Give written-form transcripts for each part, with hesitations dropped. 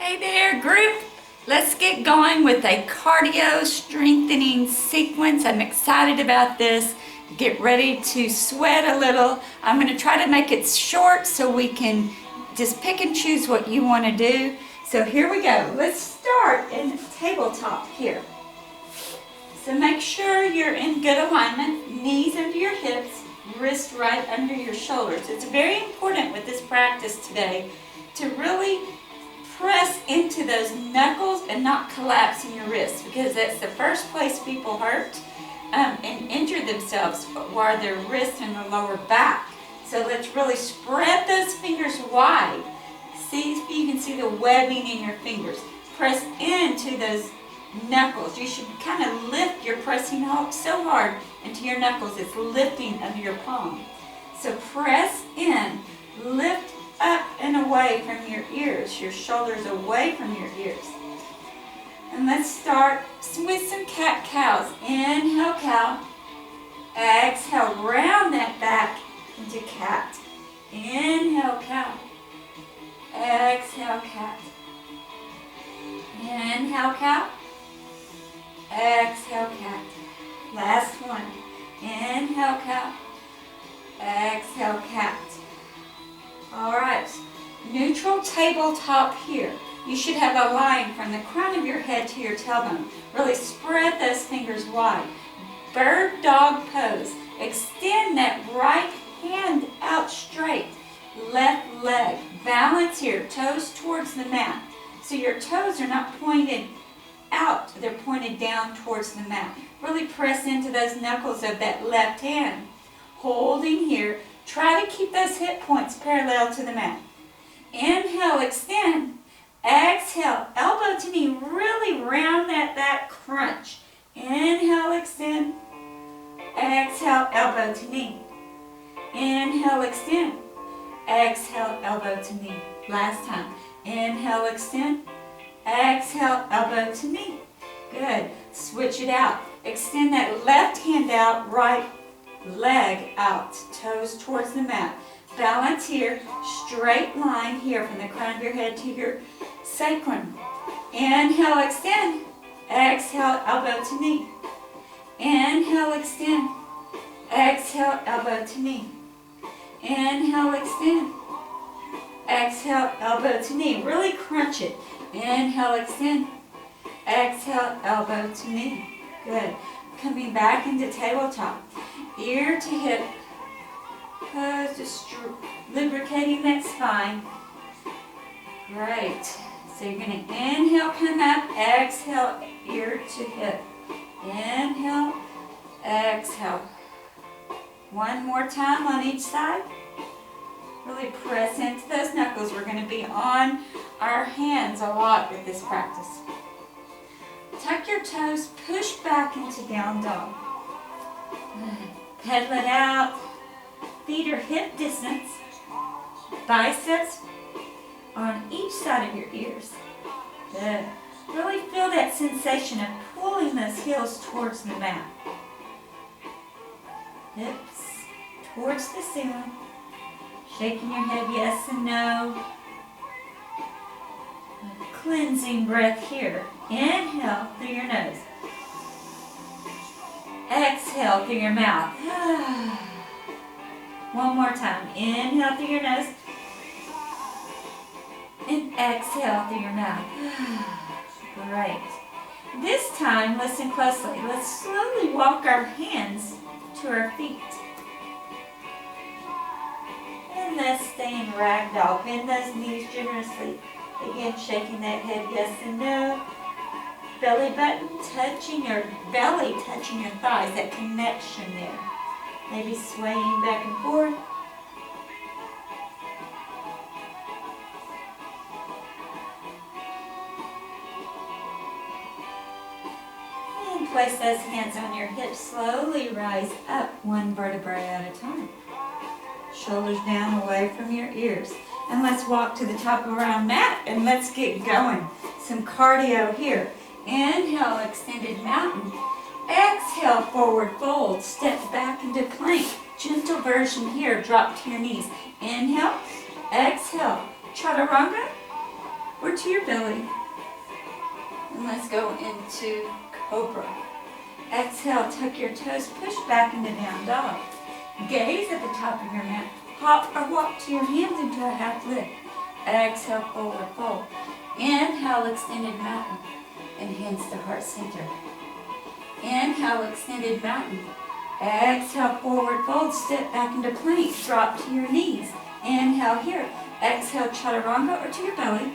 Hey there, group. Let's get going with a cardio strengthening sequence. I'm excited about this. Get ready to sweat a little. I'm going to try to make it short so we can just pick and choose what you want to do. So here we go. Let's start in tabletop here. So make sure you're in good alignment. Knees under your hips, wrist right under your shoulders. It's very important with this practice today to really press into those knuckles and not collapsing your wrists, because that's the first place people hurt and injure themselves, were their wrists and the lower back. So let's really spread those fingers wide. See if you can see the webbing in your fingers. Press into those knuckles. You should kind of lift. You're pressing so hard into your knuckles, it's lifting under your palm. So press in, lift up and away from your ears, your shoulders away from your ears. And let's start with some cat-cows. Inhale, cow. Exhale, round that back into cat. Inhale, cow. Exhale, cat. Inhale, cow. Exhale, cat. Last one. Inhale, cow. Exhale, cat. All right, neutral tabletop here. You should have a line from the crown of your head to your tailbone. Really spread those fingers wide. Bird dog pose. Extend that right hand out straight. Left leg. Balance here, toes towards the mat. So your toes are not pointed out, they're pointed down towards the mat. Really press into those knuckles of that left hand. Holding here. Try to keep those hip points parallel to the mat. Inhale, extend. Exhale, elbow to knee. Really round that back crunch. Inhale, extend. Exhale, elbow to knee. Inhale, extend. Exhale, elbow to knee. Last time. Inhale, extend. Exhale, elbow to knee. Good. Switch it out. Extend that left hand out, right leg out, toes towards the mat. Balance here, straight line here from the crown of your head to your sacrum. Inhale, extend. Exhale, elbow to knee. Inhale, extend. Exhale, elbow to knee. Inhale, extend. Exhale, elbow to knee. Really crunch it. Inhale, extend. Exhale, elbow to knee. Good. Coming back into tabletop. Ear to hip, pose, just lubricating that spine. Great. So you're going to inhale, come up, exhale, ear to hip. Inhale, exhale. One more time on each side. Really press into those knuckles. We're going to be on our hands a lot with this practice. Tuck your toes, push back into down dog. Pedal it out. Feet are hip distance. Biceps on each side of your ears. Good. Really feel that sensation of pulling those heels towards the mat. Hips towards the ceiling. Shaking your head yes and no. A cleansing breath here. Inhale through your nose. Exhale through your mouth. One more time. Inhale through your nose. And exhale through your mouth. Great. This time, listen closely. Let's slowly walk our hands to our feet. And let's stay in ragdoll. Bend those knees generously. Again, shaking that head yes and no. Belly button touching your belly, touching your thighs, that connection there. Maybe swaying back and forth. And place those hands on your hips. Slowly rise up one vertebrae at a time. Shoulders down away from your ears. And let's walk to the top of our mat and let's get going. Some cardio here. Inhale, extended mountain. Exhale, forward fold. Step back into plank. Gentle version here. Drop to your knees. Inhale, exhale. Chaturanga. or to your belly. And let's go into Cobra. Exhale, tuck your toes, push back into down dog. Gaze at the top of your mat. Hop or walk to your hands into a half lift. Exhale, forward fold. Inhale, extended mountain. And hands to heart center. Inhale, extended mountain. Exhale, forward fold. Step back into plank. Drop to your knees. Inhale here. Exhale, chaturanga or to your belly.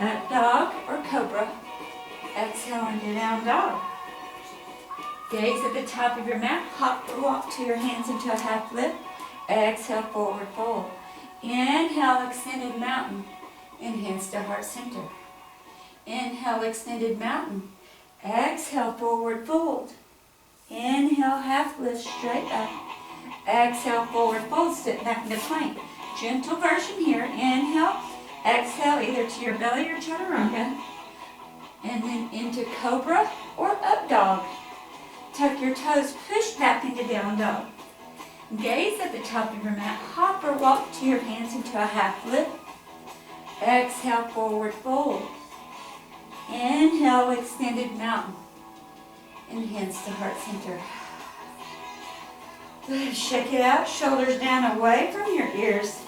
Up dog or cobra. Exhale into down dog. Gaze at the top of your mat. Hop or walk to your hands into a half lift. Exhale, forward fold. Inhale, extended mountain. And hands to heart center. Inhale, extended mountain. Exhale, forward fold. Inhale, half lift, straight up. Exhale, forward fold, step back into plank. Gentle version here. Inhale, exhale either to your belly or chaturanga. And then into cobra or up dog. Tuck your toes, push back into down dog. Gaze at the top of your mat. Hop or walk to your hands into a half lift. Exhale, forward fold. Inhale, extended mountain. And hands to heart center. Good. Shake it out. Shoulders down away from your ears.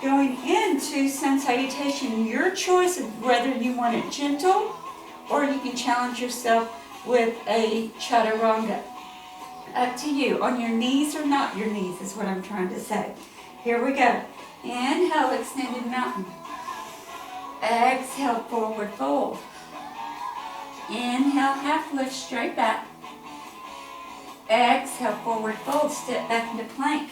Going into sun salutation. Your choice of whether you want it gentle or you can challenge yourself with a chaturanga. Up to you. On your knees or not your knees is what I'm trying to say. Here we go. Inhale, extended mountain. Exhale, forward fold. Inhale, half lift, straight back. Exhale, forward fold, step back into plank.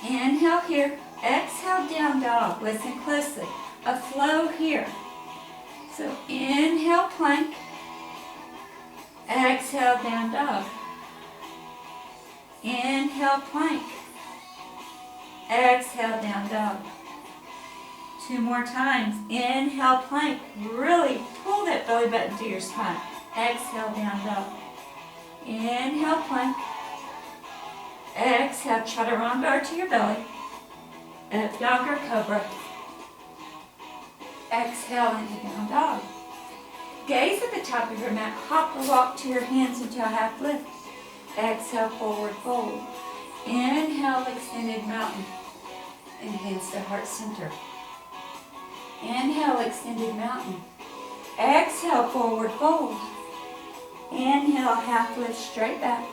Inhale here. Exhale, down dog. Listen closely. A flow here. So inhale, plank. Exhale, down dog. Inhale, plank. Exhale, down dog. 2 more times. Inhale, plank. Really pull that belly button to your spine. Exhale, down dog. Inhale, plank. Exhale, chaturanga or to your belly. Up dog or cobra. Exhale into down dog. Gaze at the top of your mat. Hop or walk to your hands into a half lift. Exhale, forward fold. Inhale, extended mountain. And hands to heart center. Inhale, extended mountain. Exhale, forward fold. Inhale, half lift, straight back.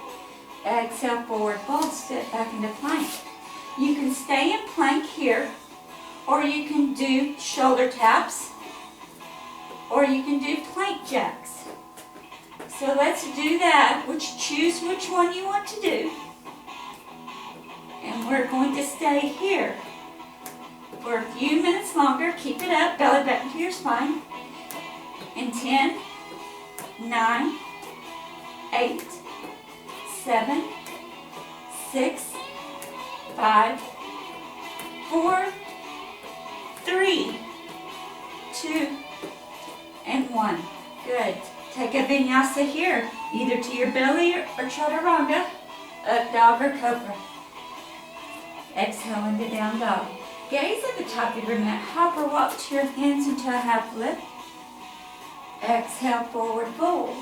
Exhale, forward fold, step back into plank. You can stay in plank here, or you can do shoulder taps, or you can do plank jacks. So let's do that. Choose which one you want to do. And we're going to stay here for a few minutes longer. Keep it up, belly button to your spine. In 10, 9, 8, 7, 6, 5, 4, 3, 2, and 1. Good. Take a vinyasa here, either to your belly or chaturanga, up dog or cobra. Exhale into down dog. Gaze at the top of your mat. Hop or walk to your hands into a half lift. Exhale, forward fold.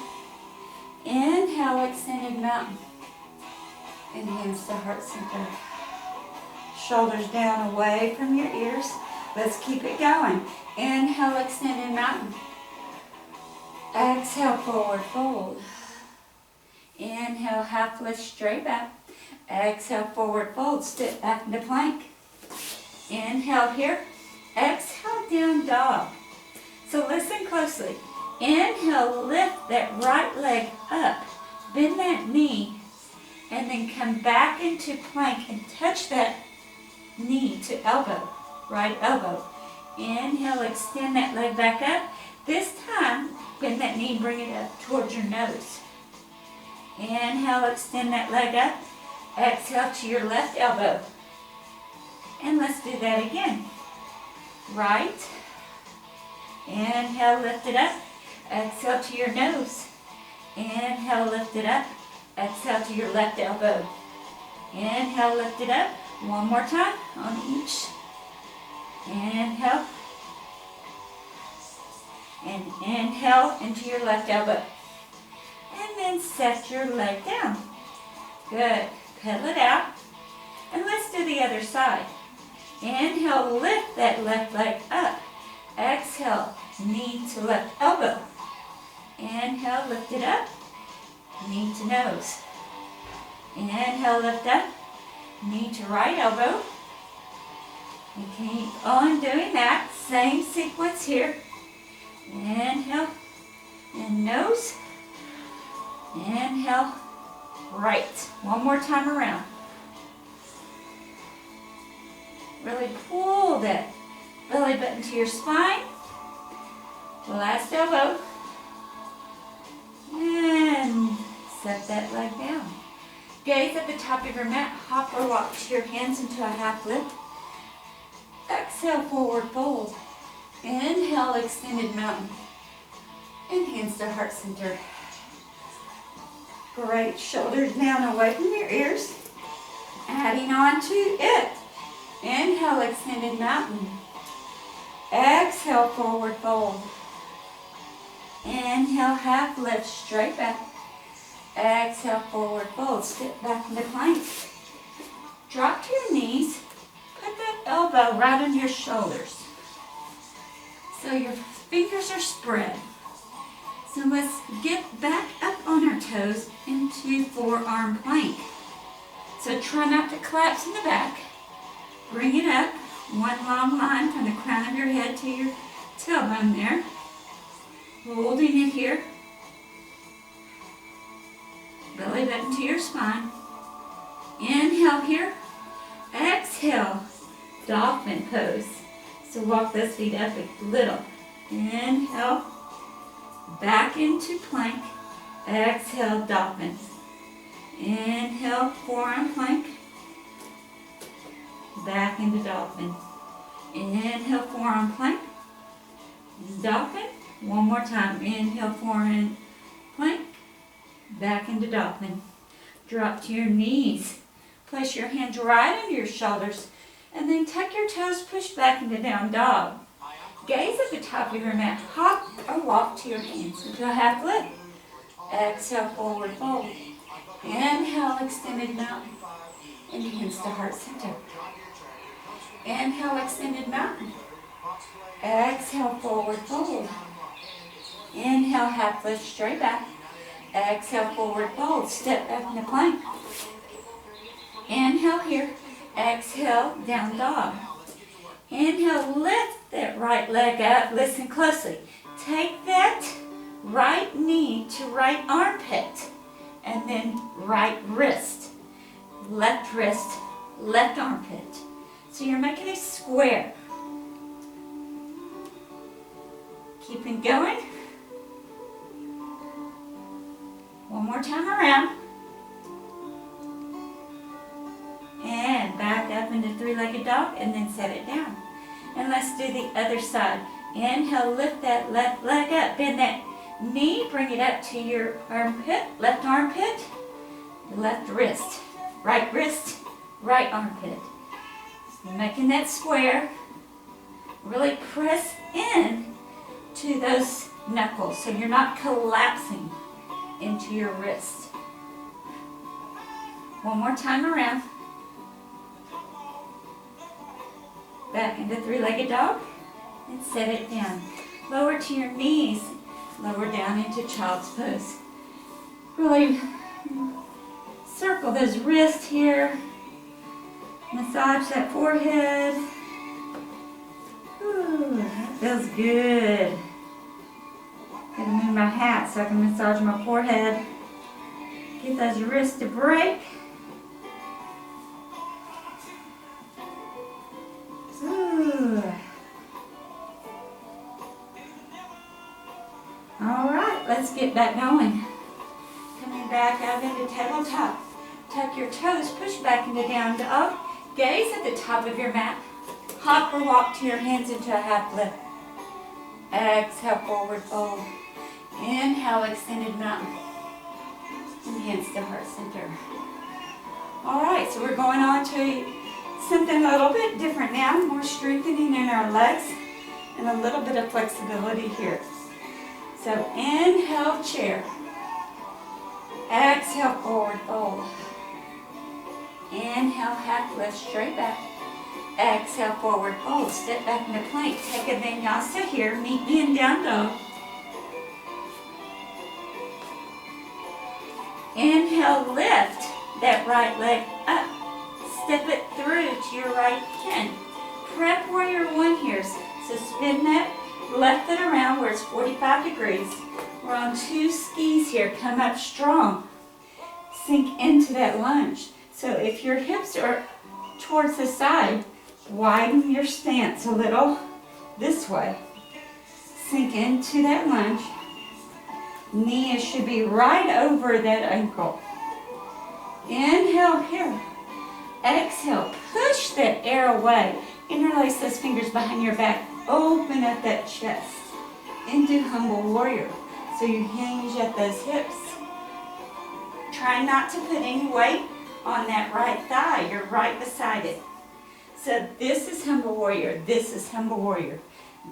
Inhale, extended mountain. And hands to heart center. Shoulders down away from your ears. Let's keep it going. Inhale, extended mountain. Exhale, forward fold. Inhale, half lift, straight back. Exhale, forward fold, step back into plank. Inhale here. Exhale, down dog. So listen closely. Inhale, lift that right leg up. Bend that knee. And then come back into plank and touch that knee to elbow. Right elbow. Inhale, extend that leg back up. This time, bend that knee and bring it up towards your nose. Inhale, extend that leg up. Exhale to your left elbow. And let's do that again. Right. Inhale, lift it up. Exhale to your nose. Inhale, lift it up. Exhale to your left elbow. Inhale, lift it up. One more time on each. Inhale. And inhale into your left elbow. And then set your leg down. Good. Pedal it out. And let's do the other side. Inhale, lift that left leg up. Exhale, knee to left elbow. Inhale, lift it up. Knee to nose. Inhale, lift up. Knee to right elbow. And keep on doing that. Same sequence here. Inhale and nose. Inhale, right. One more time around. Really pull that belly button to your spine. Last elbow. And set that leg down. Gaze at the top of your mat. Hop or walk to your hands into a half lift. Exhale, forward fold. Inhale, extended mountain. And hands to heart center. Great. Shoulders down away from your ears. Adding on to it. Inhale, extended mountain. Exhale, forward fold. Inhale, half lift, straight back. Exhale, forward fold. Step back into plank. Drop to your knees. Put that elbow right on your shoulders. So your fingers are spread. So let's get back up on our toes into forearm plank. So try not to collapse in the back. Bring it up. One long line from the crown of your head to your tailbone there. Holding it here. Belly button to your spine. Inhale here. Exhale. Dolphin pose. So walk those feet up a little. Inhale. Back into plank. Exhale, dolphin. Inhale, forearm plank. Back into dolphin. Inhale, forearm plank. Dolphin. One more time. Inhale, forearm plank. Back into dolphin. Drop to your knees. Place your hands right under your shoulders. And then tuck your toes, push back into down dog. Gaze at the top of your mat. Hop or walk to your hands into a half lift. Exhale, forward fold. Inhale, extended mountain. And hands to heart center. Inhale, extended mountain. Exhale, forward fold. Inhale, half lift, straight back. Exhale, forward fold. Step back into plank. Inhale here. Exhale, down dog. Inhale, lift that right leg up. Listen closely. Take that right knee to right armpit. And then right wrist. Left wrist, left armpit. So you're making a square. Keeping going. One more time around. And back up into three-legged dog and then set it down. And let's do the other side. Inhale, lift that left leg up. Bend that knee, bring it up to your armpit, left armpit, left wrist, right armpit. You're making that square. Really press in to those knuckles so you're not collapsing into your wrist. One more time around. Back into three-legged dog and set it down. Lower to your knees. Lower down into child's pose. Really circle those wrists here. Massage that forehead. Ooh, that feels good. Gotta move my hat so I can massage my forehead. Get those wrists to break. Ooh. All right, let's get back going. Coming back out into tabletop. Tuck your toes, push back into down dog. Gaze at the top of your mat. Hop or walk to your hands into a half lift. Exhale, forward fold. Inhale, extended mountain. And hands to heart center. All right, so we're going on to something a little bit different now. More strengthening in our legs and a little bit of flexibility here. So inhale, chair. Exhale, forward fold. Inhale, half lift, straight back. Exhale, forward fold. Step back into plank. Take a vinyasa here. Meet me in down dog. Inhale, lift that right leg up. Step it through to your right hand. Prep warrior one here. So spin that left foot around where it's 45 degrees. We're on two skis here. Come up strong. Sink into that lunge. So if your hips are towards the side, widen your stance a little this way. Sink into that lunge. Knees should be right over that ankle. Inhale here. Exhale. Push that air away. Interlace those fingers behind your back. Open up that chest into humble warrior. So you hinge at those hips. Try not to put any weight on that right thigh. You're right beside it. So this is humble warrior. This is humble warrior.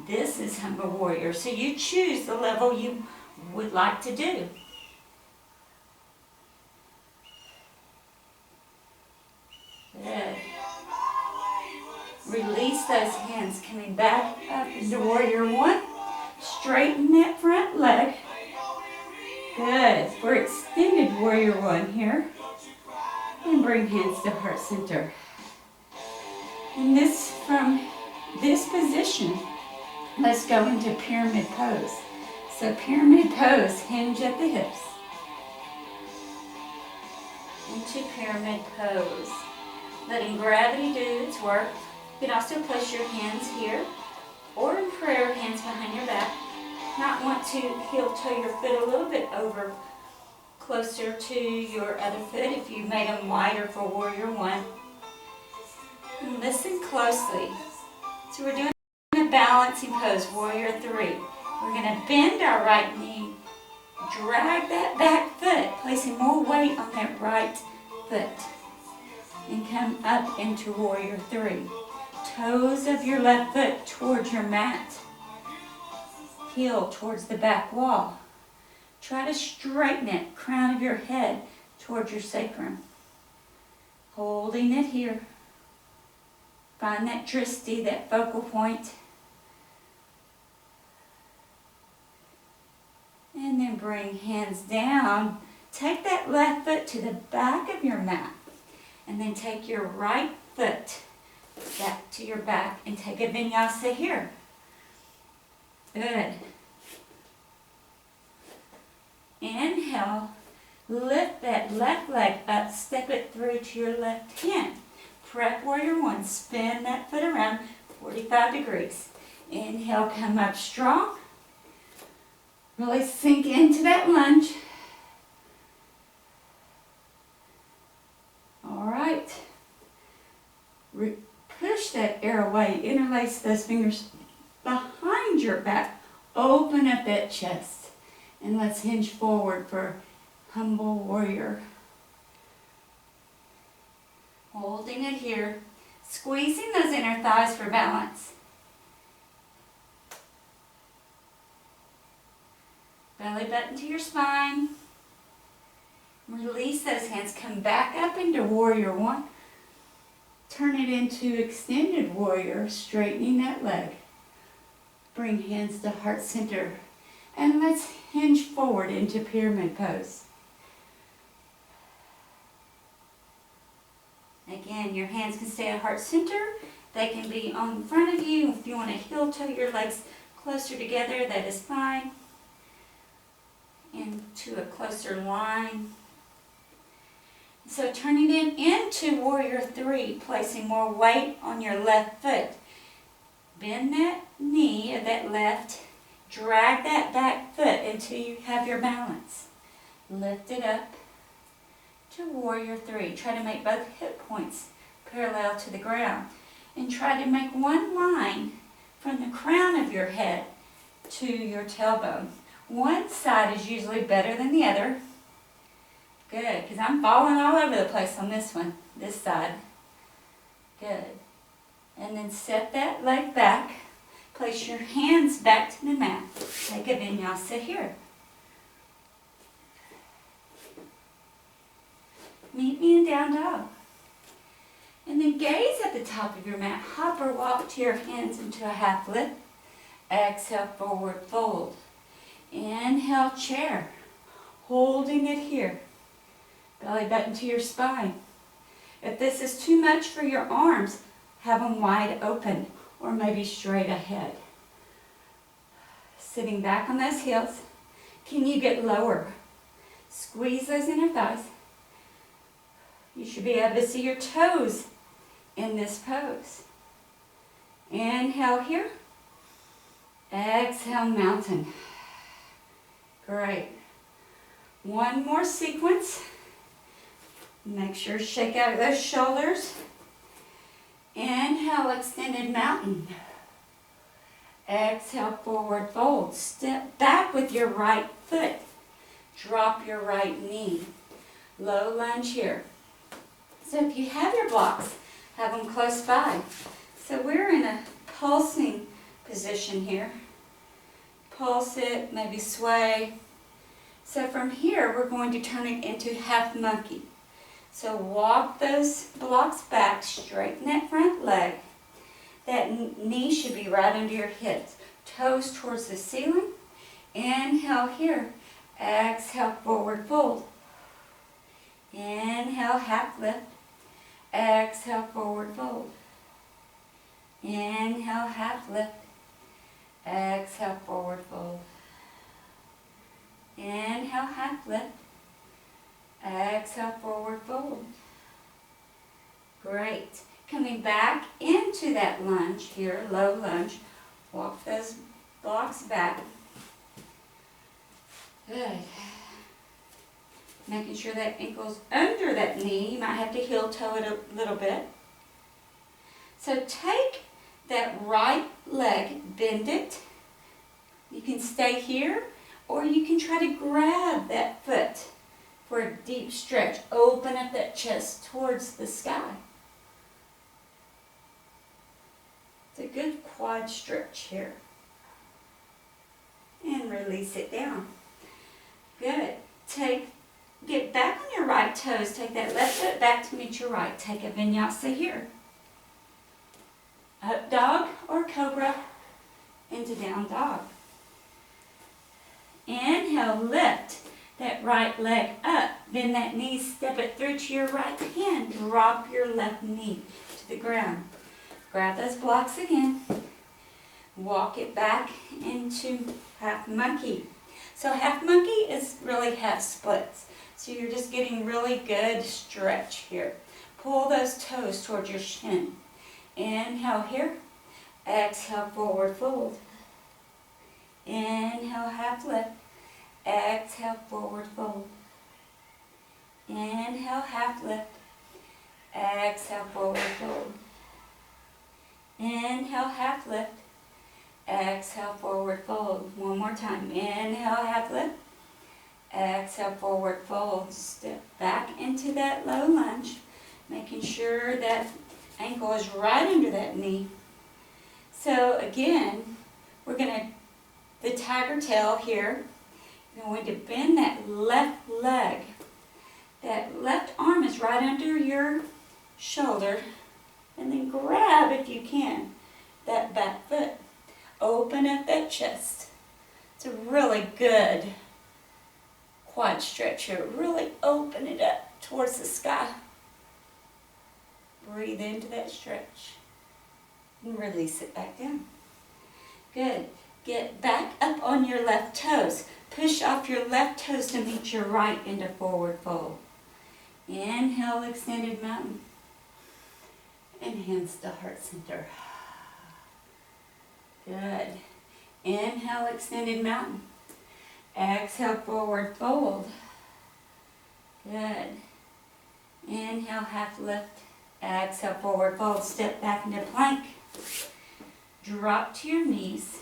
This is humble warrior. So you choose the level you would like to do. Good. Release those hands coming back up into warrior one. Straighten that front leg. Good. For extended warrior one here. And bring hands to heart center. And this, from this position, let's go into pyramid pose. So pyramid pose, hinge at the hips. Into pyramid pose. Letting gravity do its work. You can also place your hands here or in prayer, hands behind your back. Not want to heel toe your foot a little bit over closer to your other foot if you made them wider for warrior one. And listen closely. So we're doing a balancing pose, warrior three. We're going to bend our right knee, drag that back foot, placing more weight on that right foot, and come up into warrior three. Toes of your left foot towards your mat, heel towards the back wall. Try to straighten it, crown of your head towards your sacrum. Holding it here. Find that drishti, that focal point. And then bring hands down. Take that left foot to the back of your mat. And then take your right foot back to your back and take a vinyasa here. Good. Inhale. Lift that left leg up. Step it through to your left hand. Prep warrior one. Spin that foot around 45 degrees. Inhale, come up strong. Really sink into that lunge. All right. Push that air away. Interlace those fingers behind your back. Open up that chest. And let's hinge forward for humble warrior. Holding it here. Squeezing those inner thighs for balance. Belly button to your spine. Release those hands. Come back up into warrior one. Turn it into extended warrior, straightening that leg. Bring hands to heart center. And let's hinge forward into pyramid pose. Again, your hands can stay at heart center. They can be on front of you. If you want to heel toe your legs closer together, that is fine. Into a closer line. So turning it into warrior three, placing more weight on your left foot. Bend that knee of that left. Drag that back foot until you have your balance. Lift it up to warrior three. Try to make both hip points parallel to the ground. And try to make one line from the crown of your head to your tailbone. One side is usually better than the other. Good, because I'm falling all over the place on this one, this side. Good. And then set that leg back. Place your hands back to the mat. Take a vinyasa here. Meet me in down dog. And then gaze at the top of your mat. Hop or walk to your hands into a half lift. Exhale, forward fold. Inhale, chair. Holding it here. Belly button to your spine. If this is too much for your arms, have them wide open or maybe straight ahead. Sitting back on those heels. Can you get lower? Squeeze those inner thighs. You should be able to see your toes in this pose. Inhale here. Exhale, mountain. Great. One more sequence. Make sure to shake out those shoulders. Inhale, extended mountain. Exhale, forward fold. Step back with your right foot. Drop your right knee. Low lunge here. So if you have your blocks, have them close by. So we're in a pulsing position here. Pulse it, maybe sway. So from here, we're going to turn it into half monkey. So walk those blocks back, straighten that front leg. That knee should be right under your hips. Toes towards the ceiling. Inhale here. Exhale, forward fold. Inhale, half lift. Exhale, forward fold. Inhale, half lift. Exhale, forward fold. Inhale, half lift. Exhale, forward fold. Great. Coming back into that lunge here, low lunge. Walk those blocks back. Good. Making sure that ankle's under that knee. You might have to heel toe it a little bit. So take that right leg, bend it. You can stay here, or you can try to grab that foot for a deep stretch. Open up that chest towards the sky. It's a good quad stretch here. And release it down. Good. Get back on your right toes. Take that left foot back to meet your right. Take a vinyasa here. Up dog or cobra into down dog. Inhale, lift that right leg up. Bend that knee, step it through to your right hand. Drop your left knee to the ground. Grab those blocks again. Walk it back into half monkey. So half monkey is really half splits. So you're just getting really good stretch here. Pull those toes towards your shin. Inhale here. Exhale, forward fold. Inhale, half lift. Exhale, forward fold. Inhale, half lift. Exhale, forward fold. Inhale, half lift. Exhale, forward fold. One more time. Inhale, half lift. Exhale, forward fold. Step back into that low lunge, making sure that ankle is right under that knee. So again, we're going to, the tiger tail here, you're going to bend that left leg. That left arm is right under your shoulder. And then grab, if you can, that back foot. Open up that chest. It's a really good quad stretch here. Really open it up towards the sky. Breathe into that stretch. And release it back down. Good. Get back up on your left toes. Push off your left toes to meet your right into forward fold. Inhale, extended mountain. And hands to heart center. Good. Inhale, extended mountain. Exhale, forward fold. Good. Inhale, half lift. Exhale, forward fold. Step back into plank. Drop to your knees.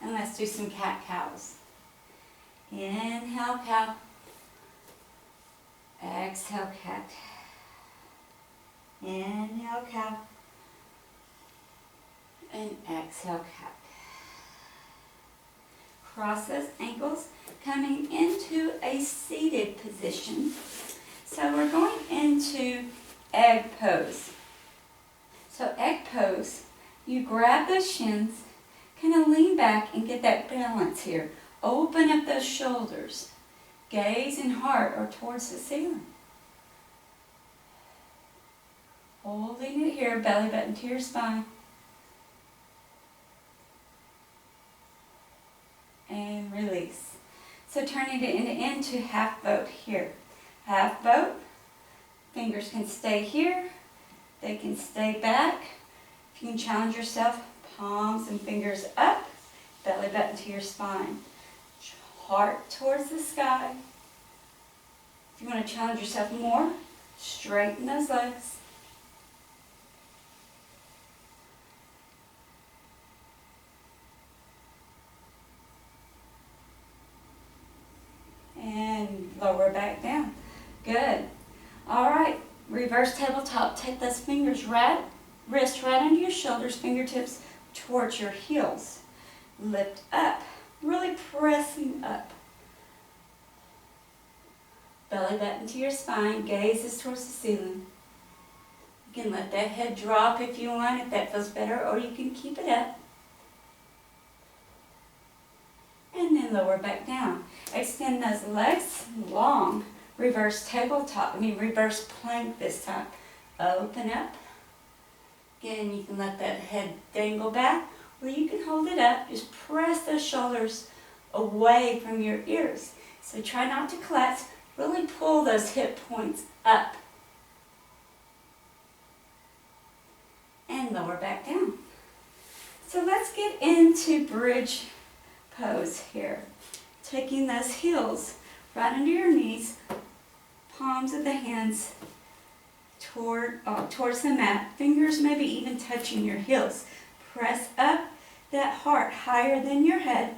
And let's do some cat-cows. Inhale, cow. Exhale, cat. Inhale, cow. And exhale, cat. Cross those ankles, coming into a seated position. So we're going into egg pose. So egg pose, you grab those shins, kind of lean back and get that balance here. Open up those shoulders. Gaze and heart are towards the ceiling. Holding it here, belly button to your spine. And release. So turning it into half boat here. Half boat. Fingers can stay here. They can stay back. If you can challenge yourself, palms and fingers up. Belly button to your spine. Heart towards the sky. If you want to challenge yourself more, straighten those legs. And lower back down. Good. All right. Reverse tabletop. Take those fingers wrist right under your shoulders, fingertips towards your heels. Lift up. Really pressing up. Belly button to your spine. Gaze is towards the ceiling. You can let that head drop if you want, if that feels better, or you can keep it up. And then lower back down. Extend those legs long. Reverse tabletop, reverse plank this time. Open up. Again, you can let that head dangle back, or you can hold it up. Just press those shoulders away from your ears. So try not to collapse. Really pull those hip points up. And lower back down. So let's get into bridge pose here. Taking those heels right under your knees, palms of the hands towards the mat. Fingers maybe even touching your heels. Press up that heart higher than your head.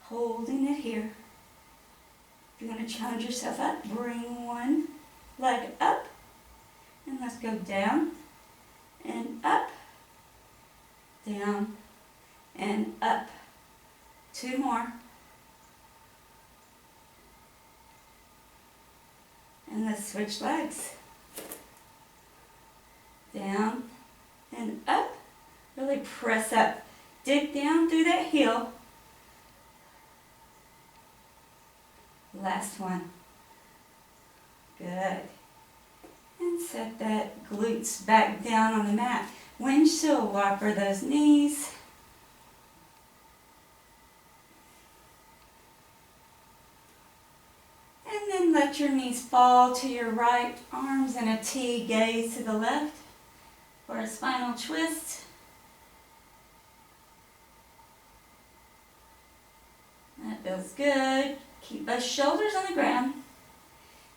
Holding it here. If you want to challenge yourself up, bring one leg up. And let's go down and up. Down and up. Two more. And let's switch legs. Down and up. Really press up. Dig down through that heel. Last one. Good. And set that glutes back down on the mat. Windshield wiper those knees. And then let your knees fall to your right, arms in a T, gaze to the left for a spinal twist. That feels good. Keep those shoulders on the ground.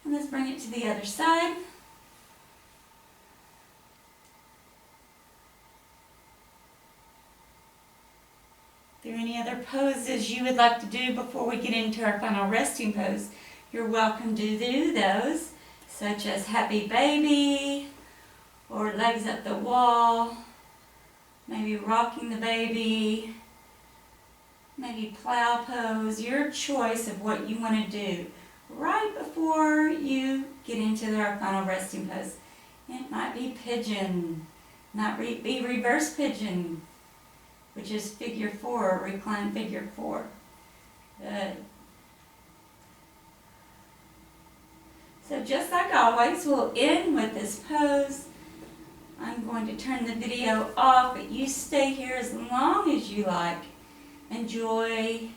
And let's bring it to the other side. If there are any other poses you would like to do before we get into our final resting pose, you're welcome to do those, such as happy baby, or legs up the wall, maybe rocking the baby, maybe plow pose, your choice of what you want to do right before you get into our final resting pose. It might be pigeon, might be reverse pigeon, which is figure 4, recline figure 4. Good. So just like always, we'll end with this pose. I'm going to turn the video off, but you stay here as long as you like. Enjoy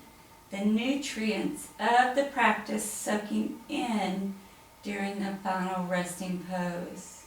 the nutrients of the practice soaking in during the final resting pose.